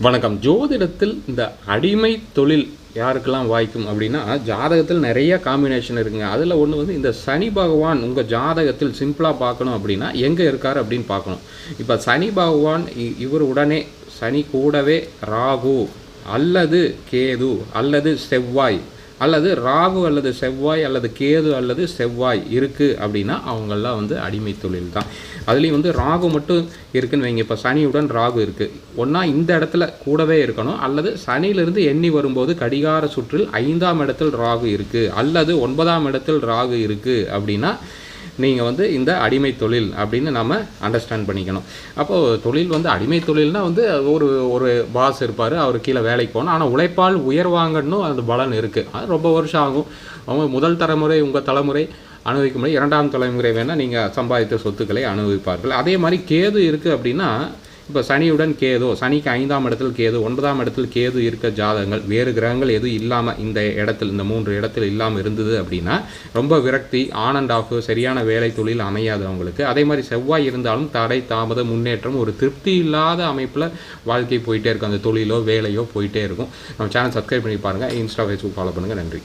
வணக்கம். ஜோதிடத்தில் இந்த அடிமை தொழில் யாருக்கெல்லாம் வாய்க்கும் அப்படின்னா, ஜாதகத்தில் நிறைய காம்பினேஷன் இருக்குங்க. அதில் ஒன்று வந்து இந்த சனி பகவான் உங்கள் ஜாதகத்தில் சிம்பிளாக பார்க்கணும் அப்படின்னா, எங்கே இருக்கார் அப்படின்னு பார்க்கணும். இப்போ சனி பகவான் இவர் உடனே சனி கூடவே ராகு அல்லது கேது அல்லது செவ்வாய் அல்லது ராகு அல்லது செவ்வாய் அல்லது கேது அல்லது செவ்வாய் இருக்குது அப்படின்னா அவங்கெல்லாம் வந்து அடிமை தொழில் தான். அதுலேயும் வந்து ராகு மட்டும் இருக்குதுன்னு வைங்க. இப்போ சனியுடன் ராகு இருக்குது, ஒன்றா இந்த இடத்துல கூடவே இருக்கணும், அல்லது சனியிலிருந்து எண்ணி வரும்போது கடிகார சுற்றில் 5ஆம் இடத்தில் ராகு இருக்குது அல்லது 9ஆம் இடத்தில் ராகு இருக்குது அப்படின்னா நீங்கள் வந்து இந்த அடிமை தொழில் அப்படின்னு நம்ம அண்டர்ஸ்டாண்ட் பண்ணிக்கணும். அப்போது தொழில் வந்து அடிமை தொழில்னால் வந்து ஒரு பாஸ் இருப்பார், அவர் கீழே வேலைக்கு போகணும். ஆனால் உழைப்பால் உயர்வாங்கன்னு அந்த பலன் இருக்குது. அது ரொம்ப வருஷம் ஆகும். அவங்க முதல் தலைமுறை உங்கள் தலைமுறை அனுபவிக்க முடியும், 2ஆம் தலைமுறை வேணால் நீங்கள் சம்பாதித்த சொத்துக்களை அனுபவிப்பார்கள். அதே மாதிரி கேது இருக்குது அப்படின்னா, இப்போ சனியுடன் கேது, சனிக்கு 5ஆம் இடத்தில் கேது, 9ஆம் இடத்தில் கேது இருக்க ஜாதகங்கள், வேறு கிரகங்கள் எதுவும் இல்லாமல் இந்த இடத்தில் இந்த 3 இடத்தில் இல்லாமல் இருந்தது அப்படின்னா ரொம்ப விரக்தி, ஆன் அண்ட் ஆஃப், சரியான வேலை தொழில் அமையாது அவங்களுக்கு. அதே மாதிரி செவ்வாய் இருந்தாலும் தடை தாமத முன்னேற்றம், ஒரு திருப்தி இல்லாத அமைப்பில் வாழ்க்கை போயிட்டே இருக்கும். அந்த தொழிலோ வேலையோ போயிட்டே இருக்கும். நம்ம சேனல் சப்ஸ்கிரைப் பண்ணி பாருங்கள், இன்ஸ்டா ஃபேஸ்புக் ஃபாலோ பண்ணுங்கள். நன்றி.